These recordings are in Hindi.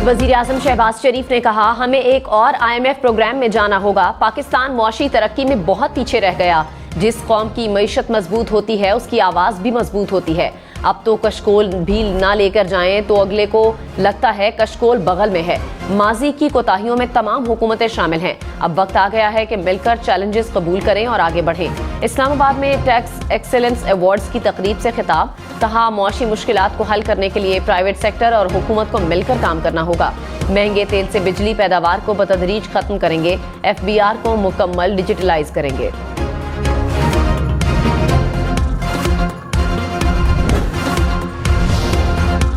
वजीर आजम शहबाज शरीफ ने कहा, हमें एक और IMF प्रोग्राम में जाना होगा। पाकिस्तान मुआशी तरक्की में बहुत पीछे रह गया। जिस कौम की मईशत मजबूत होती है उसकी आवाज़ भी मजबूत होती है। अब तो कशकोल भी ना लेकर जाएं तो अगले को लगता है कशकोल बगल में है। माजी की कोताहियों में तमाम हुकूमतें शामिल हैं। अब वक्त आ गया है कि मिलकर चैलेंजेस कबूल करें और आगे बढ़ें। इस्लामाबाद में टैक्स एक्सेलेंस अवार्ड्स की तकरीब से खिताब। कहा, मुआशी मुश्किलात को हल करने के लिए प्राइवेट सेक्टर और हुकूमत को मिलकर काम करना होगा। महंगे तेल से बिजली पैदावार को बतदरीज खत्म करेंगे। FBR को मुकम्मल डिजिटलाइज करेंगे।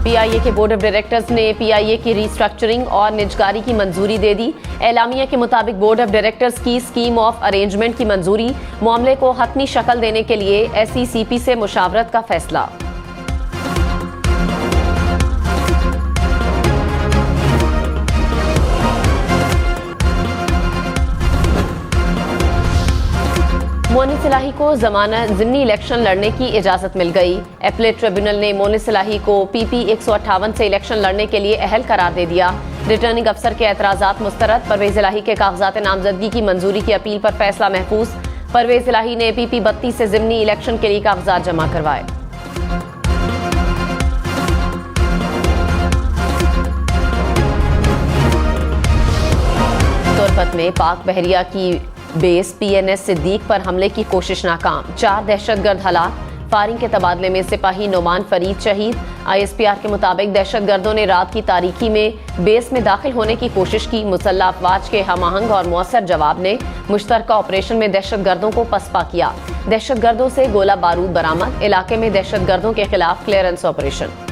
PIA के बोर्ड ऑफ डायरेक्टर्स ने PIA की रीस्ट्रक्चरिंग और निजकारी की मंजूरी दे दी। एलामिया के मुताबिक बोर्ड ऑफ डायरेक्टर्स की स्कीम ऑफ अरेंजमेंट की मंजूरी। मामले को हतमी शक्ल देने के लिए SECP से मुशावरत का फैसला। मोनिस इलाही को ज़िमनी इलेक्शन लड़ने की इजाज़त मिल गई। एपलेट ट्रिब्यूनल ने मोनिस इलाही को PP 158 से इलेक्शन लड़ने के लिए अहल करार दे दिया। रिटर्निंग अफसर के एतराज़ात मुस्तरद। परवेज़ इलाही के कागजात नामजदगी की मंजूरी की अपील पर फैसला महफूज। परवेज़ इलाही ने PP 32 से ज़िमनी इलेक्शन के लिए कागजात जमा करवाए। तुर्फत में पाक बहरिया की बेस PNS सिद्दीक पर हमले की कोशिश नाकाम। 4 दहशतगर्द हलाक। फायरिंग के तबादले में सिपाही नोमान फरीद शहीद। ISPR के मुताबिक दहशतगर्दों ने रात की तारीकी में बेस में दाखिल होने की कोशिश की। मुसल्लह अफवाज के हमआहंग और मौसर जवाब ने मुश्तरका ऑपरेशन में दहशतगर्दों को पसपा किया। दहशतगर्दों से गोला बारूद बरामद। इलाके में दहशतगर्दों के खिलाफ क्लियरेंस ऑपरेशन।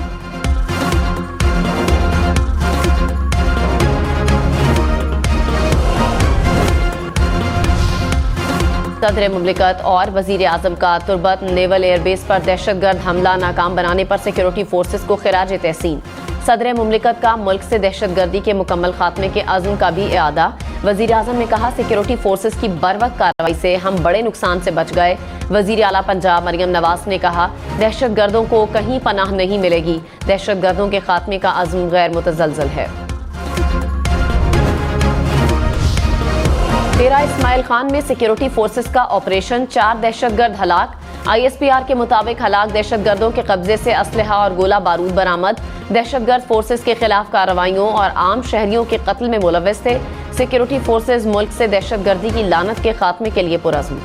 सदर मुमलिकत और वजीर आजम का तुर्बत नेवल एयरबेस पर दहशतगर्द हमला नाकाम बनाने पर सिक्योरिटी फोर्सेस को खिराज तहसीन। सदर मुमलिकत का मुल्क से दहशतगर्दी के मुकम्मल खात्मे के अज़्म का भी इआदा। वजीर आजम ने कहा, सिक्योरिटी फोर्सेस की बरवक्त कार्रवाई से हम बड़े नुकसान से बच गए। वजीर आला पंजाब मरियम नवाज ने कहा, दहशतगर्दों को कहीं पनाह नहीं मिलेगी। दहशतगर्दों के खात्मे का अज़्म गैर मुतज़लज़ल है। डेरा इस्माइल खान में सिक्योरिटी फोर्सेस का ऑपरेशन। 4 दहशतगर्द हलाक। ISPR के मुताबिक हलाक दहशतगर्दों के कब्जे से असलहा और गोला बारूद बरामद। दहशतगर्द फोर्सेस के खिलाफ कार्रवाइयों और आम शहरियों के कत्ल में मुलव्वस थे। सिक्योरिटी फोर्सेस मुल्क से दहशतगर्दी की लानत के खात्मे के लिए पुरअज़्म।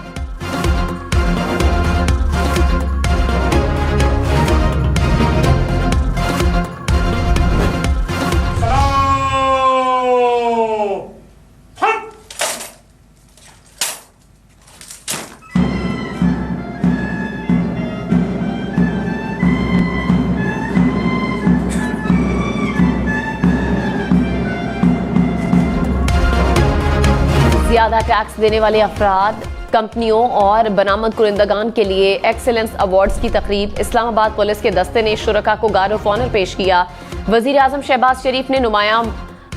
ज्यादा टैक्स देने वाले अफराद, कंपनियों और बरामद कुरिंदगान के लिए एक्सेलेंस अवार्ड्स की तकरीब। इस्लामाबाद पुलिस के दस्ते ने शुरका को गार्ड ऑफ ऑनर पेश किया। वजीर आजम शहबाज शरीफ ने नुमायां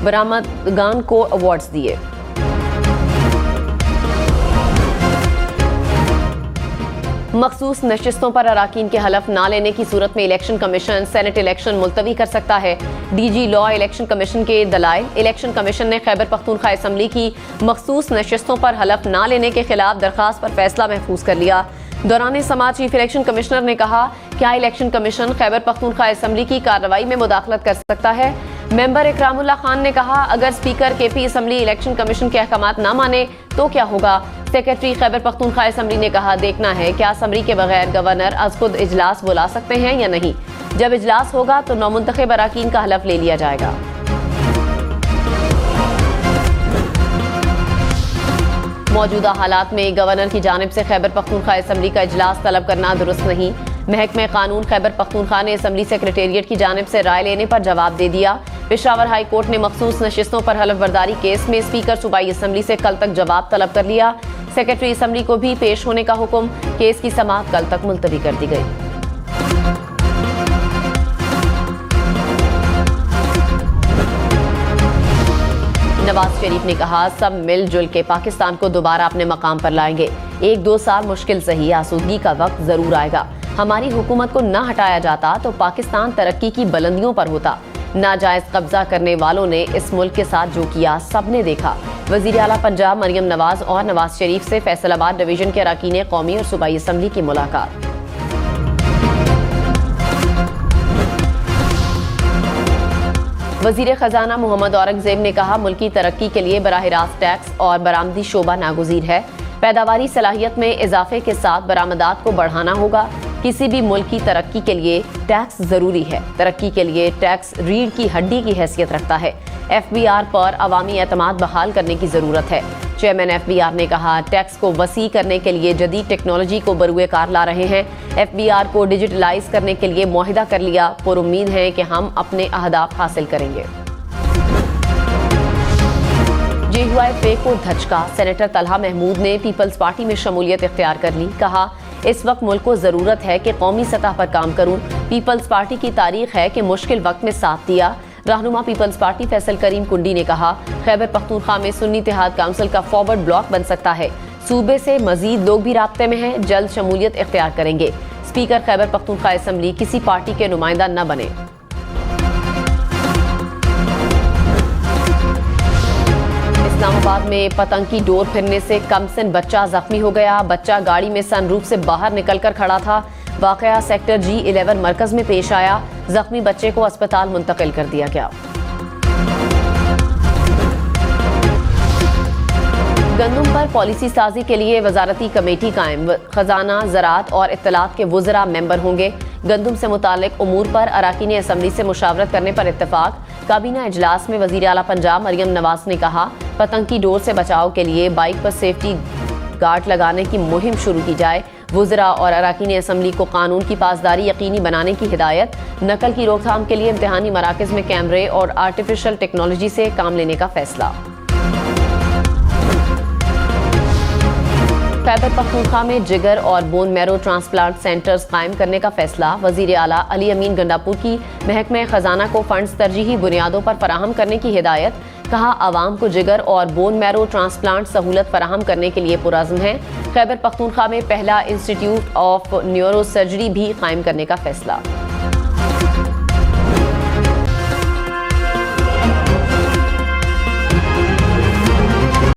बरामदगान को अवार्ड्स दिए। मखसूस नशिस्तों पर अराकीन के हलफ ना लेने की सूरत में इलेक्शन कमीशन सेनेट इलेक्शन मुलतवी कर सकता है। DG लॉ इलेक्शन कमीशन के दलाइल। इलेक्शन कमीशन ने खैबर पख्तूनख्वा असम्बली की मखसूस नशिस्तों पर हलफ ना लेने के खिलाफ दरखास्त पर फैसला महफूज कर लिया। दौरान समात चीफ इलेक्शन कमिश्नर ने कहा, क्या election commission Khyber Pakhtunkhwa assembly की कार्रवाई में मुदाखलत कर सकता है। मेंबर इकरामुल्लाह खान ने कहा, अगर speaker KP assembly election commission के अहकामात ना माने तो क्या होगा। सेक्रेटरी खैबर पख्तूनख्वा असम्बली ने कहा, देखना है क्या असम्बली के बगैर गवर्नर अज खुद इजलास बुला सकते हैं या नहीं। जब इजलास होगा तो नौमुंतखब अराकीन का हलफ ले लिया जाएगा। मौजूदा हालात में गवर्नर की जानिब से खैबर पख्तूनख्वा असम्बली का इजलास तलब करना दुरुस्त नहीं। महकमे कानून खैबर पख्तूनख्वा ने असम्बली सेक्रेटेरिएट की जानिब से राय लेने पर जवाब दे दिया। पेशावर हाई कोर्ट ने मखसूस नशिस्तों पर हलफ बर्दारी केस में स्पीकर सूबाई असम्बली से कल तक जवाब तलब कर लिया। सेक्रेटरी असम्बली को भी पेश होने का हुक्म। केस की समाअत कल तक मुलतवी कर दी गई। नवाज शरीफ ने कहा, सब मिलजुल के पाकिस्तान को दोबारा अपने मकाम पर लाएंगे। 1-2 साल मुश्किल सही, आसूदगी का वक्त जरूर आएगा। हमारी हुकूमत को न हटाया जाता तो पाकिस्तान तरक्की की बुलंदियों पर होता। नाजायज कब्जा करने वालों ने इस मुल्क के साथ जो किया सबने देखा। वजीर आला पंजाब मरियम नवाज और नवाज शरीफ से फैसलाबाद डिवीजन के अरकान कौमी और सूबाई असम्बली की मुलाकात। वजीर खजाना मोहम्मद औरंगजेब ने कहा, मुल्क की तरक्की के लिए बराह रास्त टैक्स और बरामदी शोबा नागुज़ीर है। पैदावारी सलाहियत में इजाफे के साथ बरामदात को बढ़ाना होगा। किसी भी मुल्क की तरक्की के लिए टैक्स जरूरी है। तरक्की के लिए टैक्स रीढ़ की हड्डी की हैसियत रखता है। FBR पर अवामी एतमाद बहाल करने की जरूरत है। चेयरमैन FBR ने कहा, टैक्स को वसी करने के लिए जदीद टेक्नोलॉजी को बरूए कार ला रहे हैं। FBR को डिजिटलाइज करने के लिए मुआहिदा कर लिया। पुरुम्मीद है कि हम अपने अहदाफ हासिल करेंगे। JUI को धचका। सेनेटर तलहा महमूद ने पीपल्स पार्टी में शमूलियत इख्तियार कर ली। कहा, इस वक्त मुल्क को जरूरत है कि कौमी सतह पर काम करूं। पीपल्स पार्टी की तारीख है कि मुश्किल वक्त में साथ दिया। रहनुमा पीपल्स पार्टी फैसल करीम कुंडी ने कहा, खैबर पख्तूनख्वा में सुन्नी इत्तेहाद काउंसिल का फॉरवर्ड ब्लॉक बन सकता है। सूबे से मजीद लोग भी राब्ते में हैं, जल्द शमूलियत इख्तियार करेंगे। स्पीकर खैबर पख्तूनख्वा असम्बली किसी पार्टी के नुमाइंदा न बने। इस्लामाबाद में पतंग की डोर फिरने से कमसिन बच्चा जख्मी हो गया। बच्चा गाड़ी में सनरूफ से बाहर निकलकर खड़ा था। वाकया सेक्टर G11 मरकज में पेश आया। जख्मी बच्चे को अस्पताल मुंतकिल कर दिया गया। गंदम पर पॉलिसी साजी के लिए वजारती कमेटी कायम। खजाना, ज़राअत और इत्तलात के वुज़रा मेंबर होंगे। गंदम से मुतालिक उमूर पर अरकान असम्बली से मुशावरत करने पर इत्तफाक। काबीना इजलास में वज़ीर आला पंजाब मरियम नवाज ने कहा, पतंग की डोर से बचाव के लिए बाइक पर सेफ्टी गार्ड लगाने की मुहिम शुरू की जाए। वुज़रा और अरकान असम्बली को कानून की पासदारी यकीनी बनाने की हिदायत। नकल की रोकथाम के लिए इम्तिहानी मराकज़ में कैमरे और आर्टिफिशियल टेक्नोलॉजी से काम लेने का फैसला। खैबर पख्तूनख्वा में जिगर और बोन मैरो ट्रांसप्लांट सेंटर्स कायम करने का फैसला। वजीर आला अली अमीन गंडापुर की महकमे खजाना को फंड्स तरजीही बुनियादों पर फराहम करने की हिदायत। कहा, आवाम को जिगर और बोन मैरो ट्रांसप्लांट सहूलत फराहम करने के लिए पुरज़्म है। खैबर पख्तूनख्वा में पहला इंस्टीट्यूट ऑफ न्यूरो सर्जरी भी कायम करने का फैसला।